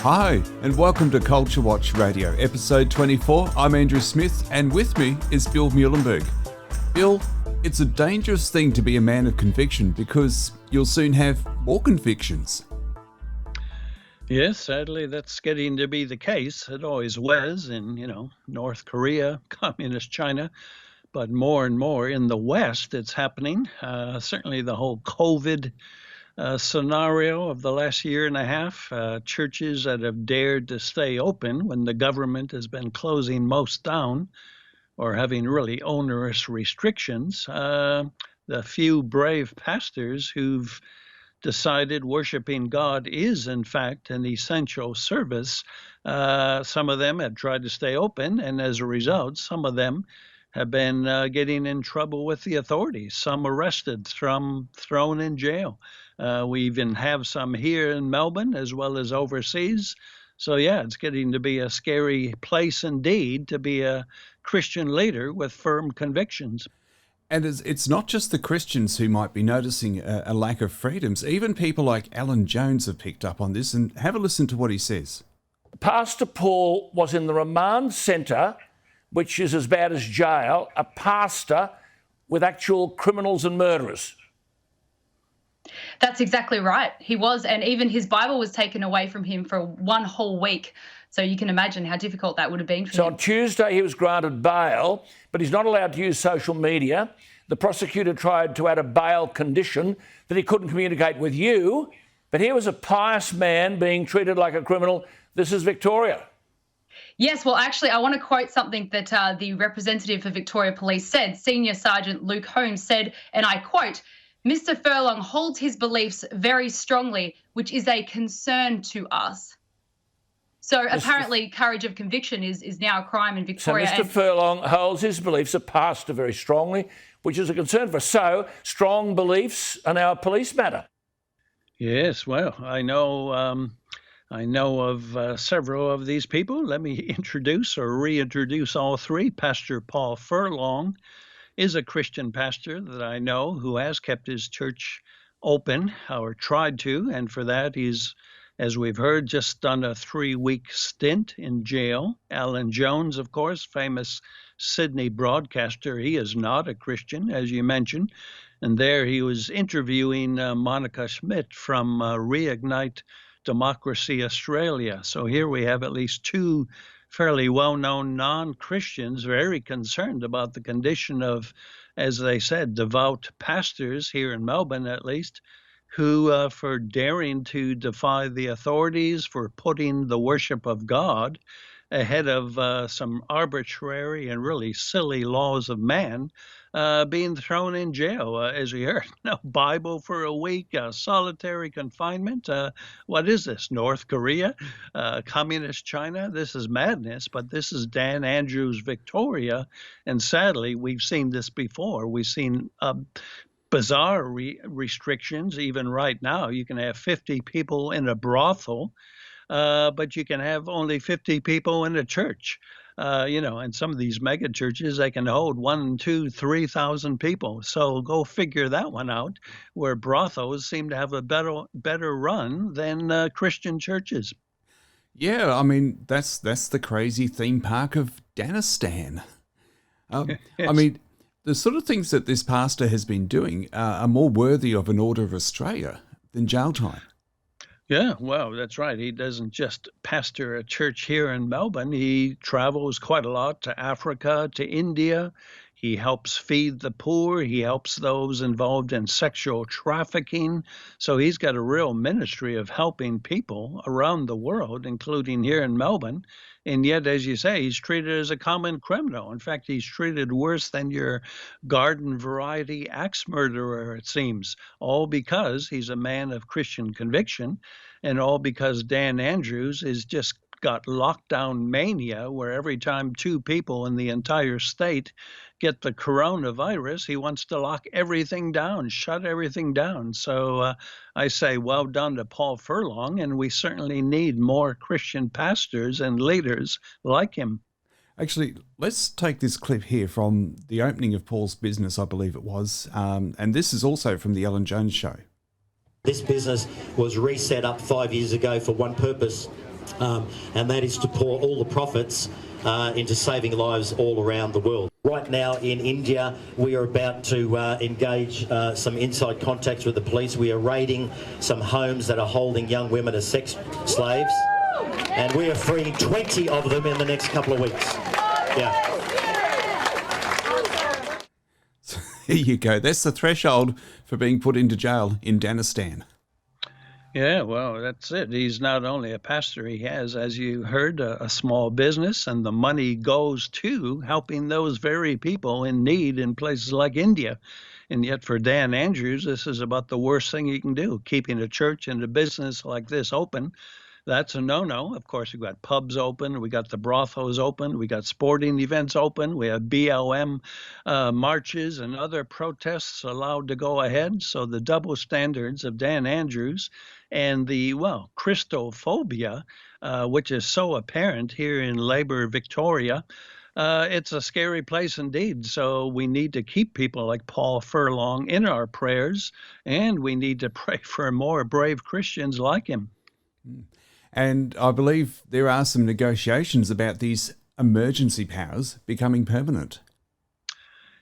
Hi, and welcome to CultureWatch Radio, episode 24. I'm Andrew Smith, and with me is Bill Muhlenberg. Bill, it's a dangerous thing to be a man of conviction because you'll soon have more convictions. Yes, sadly, that's getting to be the case. It always was in, North Korea, communist China, but more and more in the West it's happening. Certainly the whole COVID scenario of the last year and a half, churches that have dared to stay open when the government has been closing most down or having really onerous restrictions. The few brave pastors who've decided worshiping God is, in fact, an essential service. Some of them have tried to stay open, and as a result, some of them have been getting in trouble with the authorities, some arrested, some thrown in jail. We even have some here in Melbourne as well as overseas. So, it's getting to be a scary place indeed to be a Christian leader with firm convictions. And it's not just the Christians who might be noticing a lack of freedoms. Even people like Alan Jones have picked up on this, and have a listen to what he says. Pastor Paul was in the remand centre, which is as bad as jail, a pastor with actual criminals and murderers. That's exactly right. He was, and even his Bible was taken away from him for one whole week. So you can imagine how difficult that would have been for him. So on Tuesday he was granted bail, but he's not allowed to use social media. The prosecutor tried to add a bail condition that he couldn't communicate with you, but here was a pious man being treated like a criminal. This is Victoria. Yes, well, actually, I want to quote something that the representative for Victoria Police said. Senior Sergeant Luke Holmes said, and I quote, "Mr. Furlong holds his beliefs very strongly, which is a concern to us." So apparently courage of conviction is now a crime in Victoria. So Mr. Furlong holds his beliefs, a pastor, very strongly, which is a concern for us. So strong beliefs are now a police matter. Yes, well, I know of several of these people. Let me introduce or reintroduce all three. Pastor Paul Furlong is a Christian pastor that I know who has kept his church open or tried to, and for that he's, as we've heard, just done a 3-week stint in jail. Alan Jones, of course, famous Sydney broadcaster, he is not a Christian, as you mentioned, and there he was interviewing Monica Schmidt from Reignite Democracy Australia. So here we have at least two fairly well-known non-Christians very concerned about the condition of, as they said, devout pastors here in Melbourne at least, who for daring to defy the authorities, for putting the worship of God ahead of some arbitrary and really silly laws of man, being thrown in jail, as we heard. No Bible for a week, solitary confinement. What is this, North Korea, communist China? This is madness, but this is Dan Andrews' Victoria, and sadly, we've seen this before. We've seen bizarre restrictions. Even right now, you can have 50 people in a brothel, but you can have only 50 people in a church. And some of these mega churches, they can hold 1,000, 2,000, 3,000 people. So go figure that one out, where brothels seem to have a better run than Christian churches. Yeah, I mean, that's the crazy theme park of Danistan. Yes. I mean, the sort of things that this pastor has been doing are more worthy of an Order of Australia than jail time. Yeah, well, that's right. He doesn't just pastor a church here in Melbourne. He travels quite a lot to Africa, to India. He helps feed the poor. He helps those involved in sexual trafficking. So he's got a real ministry of helping people around the world, including here in Melbourne. And yet, as you say, he's treated as a common criminal. In fact, he's treated worse than your garden variety axe murderer, it seems, all because he's a man of Christian conviction, and all because Dan Andrews is just got lockdown mania, where every time 2 people in the entire state get the coronavirus, he wants to lock everything down, shut everything down. So I say well done to Paul Furlong, and we certainly need more Christian pastors and leaders like him. Actually, let's take this clip here from the opening of Paul's business, I believe it was, and this is also from the Alan Jones show. This business was reset up 5 years ago for one purpose, and that is to pour all the profits into saving lives all around the world. Right now in India, we are about to engage some inside contacts with the police. We are raiding some homes that are holding young women as sex slaves, and we are freeing 20 of them in the next couple of weeks. Yeah. There you go. That's the threshold for being put into jail in Danistan. Yeah, well, that's it. He's not only a pastor, he has, as you heard, a small business, and the money goes to helping those very people in need in places like India. And yet for Dan Andrews, this is about the worst thing he can do, keeping a church and a business like this open. That's a no-no. Of course, we've got pubs open. We got the brothels open. We got sporting events open. We have BLM marches and other protests allowed to go ahead. So the double standards of Dan Andrews and the, Christophobia, which is so apparent here in Labour Victoria, it's a scary place indeed. So we need to keep people like Paul Furlong in our prayers, and we need to pray for more brave Christians like him. And I believe there are some negotiations about these emergency powers becoming permanent.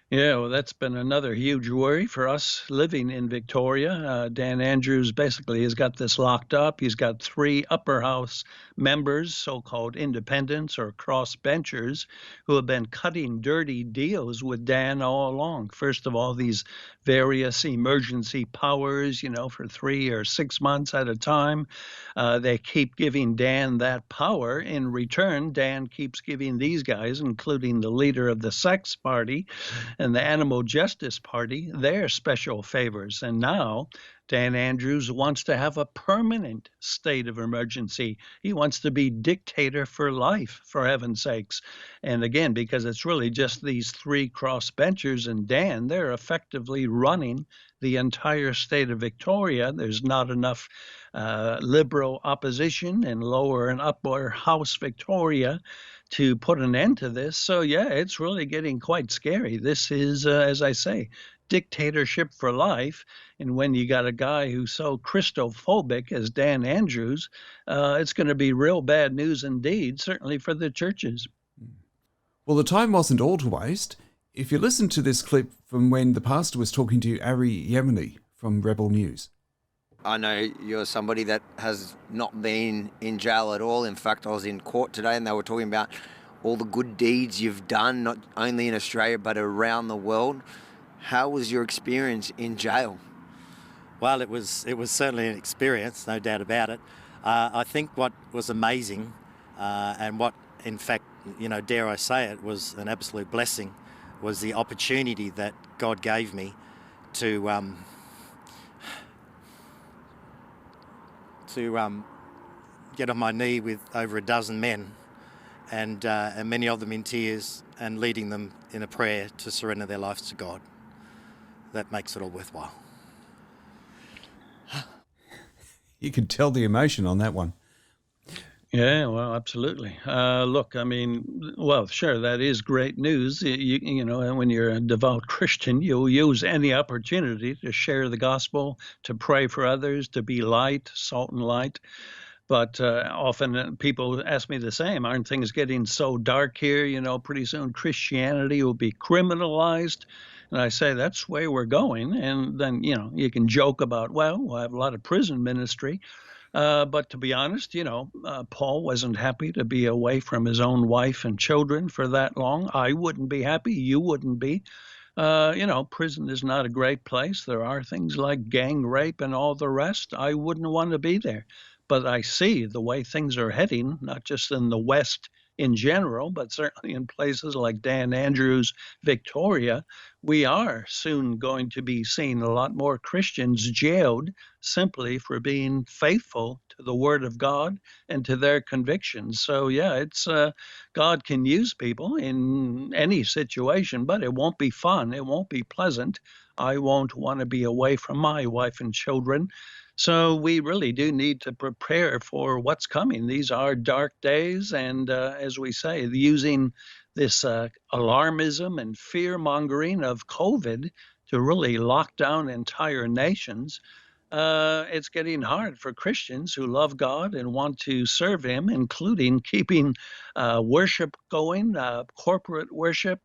Yeah, well, that's been another huge worry for us living in Victoria. Dan Andrews basically has got this locked up. He's got 3 upper house members, so-called independents or crossbenchers, who have been cutting dirty deals with Dan all along. First of all, these various emergency powers, for 3 or 6 months at a time. They keep giving Dan that power. In return, Dan keeps giving these guys, including the leader of the Sex Party and the Animal Justice Party, their special favors. And now Dan Andrews wants to have a permanent state of emergency. He wants to be dictator for life, for heaven's sakes. And again, because it's really just these 3 crossbenchers and Dan, they're effectively running the entire state of Victoria. There's not enough liberal opposition in lower and upper house Victoria to put an end to this. So yeah, it's really getting quite scary. This is, as I say, dictatorship for life. And when you got a guy who's so Christophobic as Dan Andrews, it's going to be real bad news indeed, certainly for the churches. Well, the time wasn't all to waste. If you listen to this clip from when the pastor was talking to Ari Yemeni from Rebel News. I know you're somebody that has not been in jail at all. In fact, I was in court today and they were talking about all the good deeds you've done, not only in Australia but around the world. How was your experience in jail? Well, it was certainly an experience, no doubt about it. I think what was amazing and what, in fact, dare I say it, was an absolute blessing was the opportunity that God gave me to get on my knee with over a dozen men and many of them in tears and leading them in a prayer to surrender their lives to God. That makes it all worthwhile. You could tell the emotion on that one. Yeah, well, absolutely. Look, I mean, well, sure, that is great news. And when you're a devout Christian, you'll use any opportunity to share the gospel, to pray for others, to be light, salt and light. But often people ask me the same, aren't things getting so dark here? Pretty soon Christianity will be criminalized. And I say, that's where we're going. And then, you can joke about, we'll have a lot of prison ministry. But to be honest, Paul wasn't happy to be away from his own wife and children for that long. I wouldn't be happy. You wouldn't be. Prison is not a great place. There are things like gang rape and all the rest. I wouldn't want to be there. But I see the way things are heading, not just in the West in general, but certainly in places like Dan Andrews, Victoria, we are soon going to be seeing a lot more Christians jailed simply for being faithful to the Word of God and to their convictions. So yeah, it's God can use people in any situation, but it won't be fun. It won't be pleasant. I won't want to be away from my wife and children. So we really do need to prepare for what's coming. These are dark days, and as we say, using this alarmism and fear-mongering of COVID to really lock down entire nations, it's getting hard for Christians who love God and want to serve Him, including keeping worship going, corporate worship.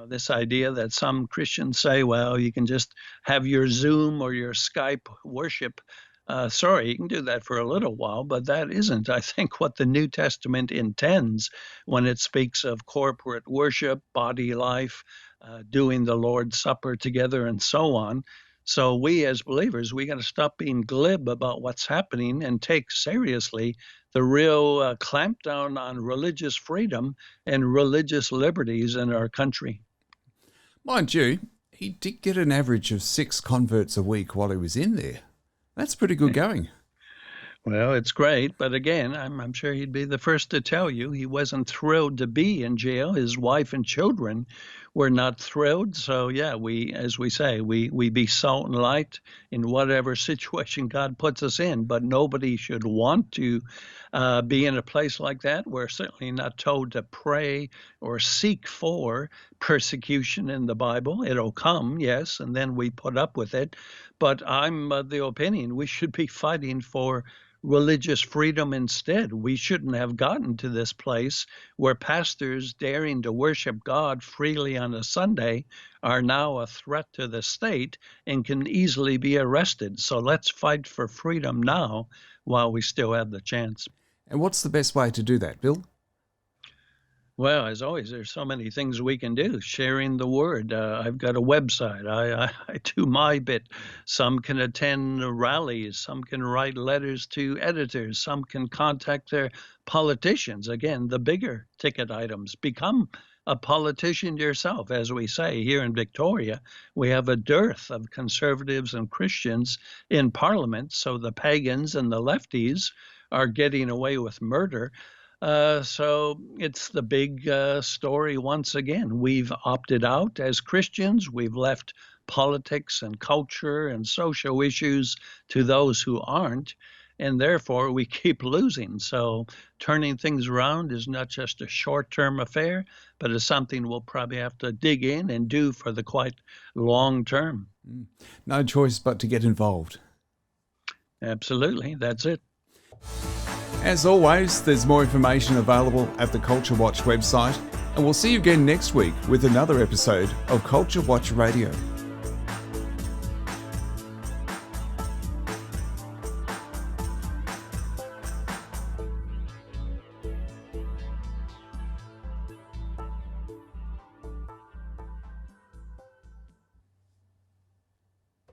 This idea that some Christians say, well, you can just have your Zoom or your Skype worship. Sorry, you can do that for a little while, but that isn't, I think, what the New Testament intends when it speaks of corporate worship, body life, doing the Lord's Supper together, and so on. So we as believers, we got to stop being glib about what's happening and take seriously the real clampdown on religious freedom and religious liberties in our country. Mind you, he did get an average of 6 converts a week while he was in there. That's pretty good going. Well, it's great, but again, I'm sure he'd be the first to tell you he wasn't thrilled to be in jail. His wife and children were not thrilled. So yeah, as we say, we be salt and light in whatever situation God puts us in, but nobody should want to be in a place like that. We're certainly not told to pray or seek for persecution in the Bible. It'll come, yes, and then we put up with it. But I'm of the opinion we should be fighting for religious freedom instead. We shouldn't have gotten to this place where pastors daring to worship God freely on a Sunday are now a threat to the state and can easily be arrested. So let's fight for freedom now while we still have the chance. And what's the best way to do that, Bill? Well, as always, there's so many things we can do. Sharing the word. I've got a website. I do my bit. Some can attend rallies. Some can write letters to editors. Some can contact their politicians. Again, the bigger ticket items. Become a politician yourself. As we say here in Victoria, we have a dearth of conservatives and Christians in Parliament. So the pagans and the lefties are getting away with murder. So it's the big story once again. We've opted out as Christians. We've left politics and culture and social issues to those who aren't, and therefore we keep losing. So turning things around is not just a short-term affair, but it's something we'll probably have to dig in and do for the quite long term. No choice but to get involved. Absolutely, that's it. As always, there's more information available at the CultureWatch website, and we'll see you again next week with another episode of CultureWatch Radio.